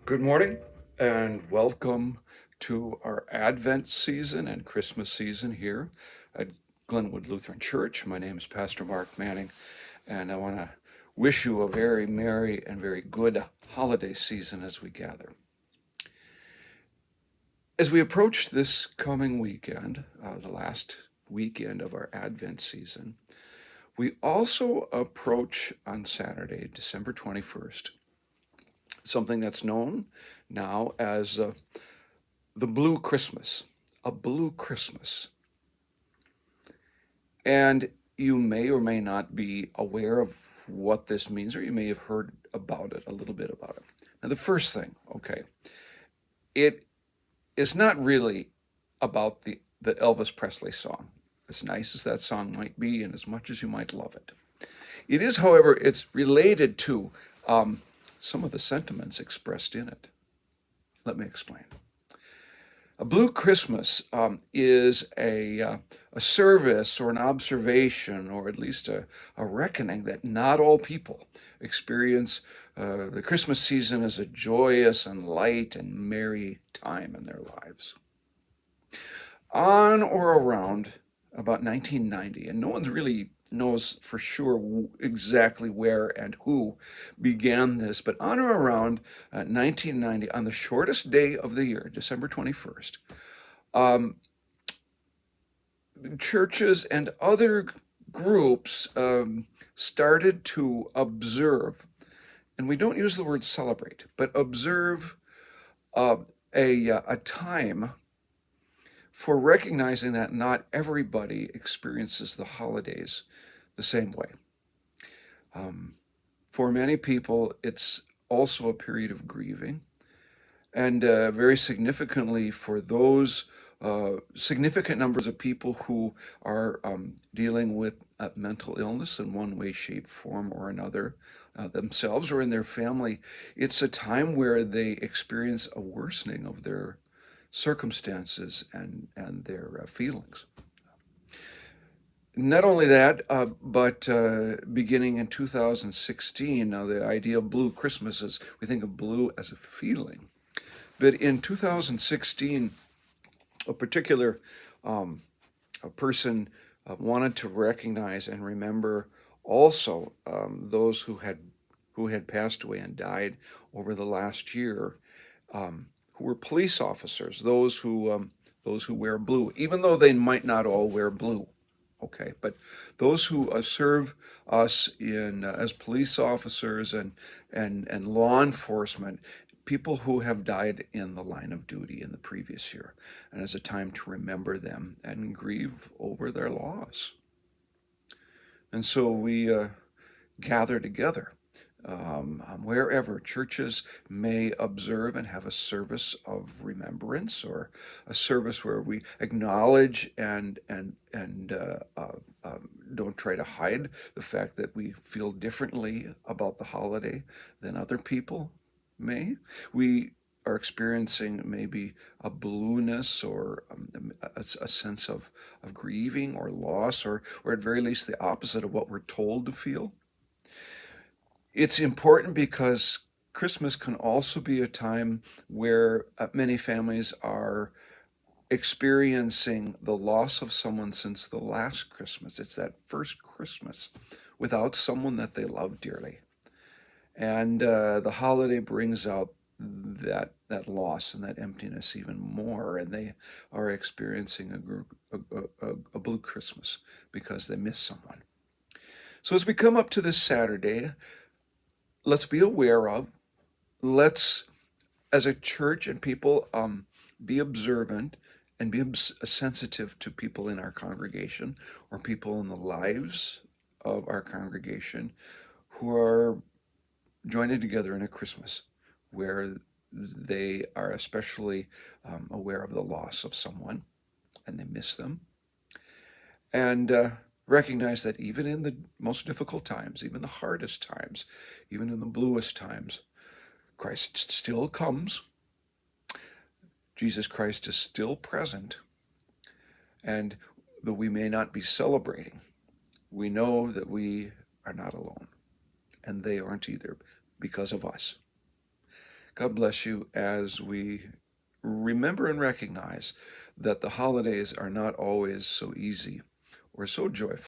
Good morning and welcome to our Advent season and Christmas season here at Glenwood Lutheran Church. My name is Pastor Mark Manning, and I want to wish you a very merry and very good holiday season as we gather. As we approach this coming weekend, the last weekend of our Advent season, we also approach on Saturday, December 21st, something that's known now as the Blue Christmas, a Blue Christmas. And you may or may not be aware of what this means, or you may have heard about it, a little bit about it. Now, the first thing, okay, it is not really about the Elvis Presley song, as nice as that song might be, and as much as you might love it. It is, however, it's related to some of the sentiments expressed in it. Let me explain. A Blue Christmas is a service or an observation, or at least a reckoning that not all people experience the Christmas season as a joyous and light and merry time in their lives. On or around about 1990, and no one really knows for sure exactly where and who began this, but on or around 1990, on the shortest day of the year, December 21st, um, churches and other groups started to observe, and we don't use the word celebrate, but observe uh, a time for recognizing that not everybody experiences the holidays the same way. Um, for many people, it's also a period of grieving, and very significantly for those significant numbers of people who are dealing with mental illness in one way, shape, form, or another, themselves or in their family, it's a time where they experience a worsening of their circumstances and their feelings. Not only that, but beginning in 2016, now the idea of Blue Christmas is we think of blue as a feeling. But in 2016, a particular a person wanted to recognize and remember also those who had passed away and died over the last year, who were police officers, those who wear blue, even though they might not all wear blue. Okay, but those who serve us in as police officers and law enforcement, people who have died in the line of duty in the previous year, and as a time to remember them and grieve over their loss. And so we gather together wherever churches may observe and have a service of remembrance, or a service where we acknowledge and don't try to hide the fact that we feel differently about the holiday than other people may. We are experiencing maybe a blueness, or a sense of grieving or loss, or at very least the opposite of what we're told to feel. It's important because Christmas can also be a time where many families are experiencing the loss of someone since the last Christmas. It's that first Christmas without someone that they love dearly. And the holiday brings out that loss and that emptiness even more, and they are experiencing a blue Christmas because they miss someone. So as we come up to this Saturday, let's be aware of, let's, as a church and people, be observant and be sensitive to people in our congregation, or people in the lives of our congregation, who are joining together in a Christmas where they are especially aware of the loss of someone and they miss them. And recognize that even in the most difficult times, even the hardest times, even in the bluest times, Christ still comes. Jesus Christ is still present. And though we may not be celebrating, we know that we are not alone. And they aren't either, because of us. God bless you as we remember and recognize that the holidays are not always so easy or so joyful.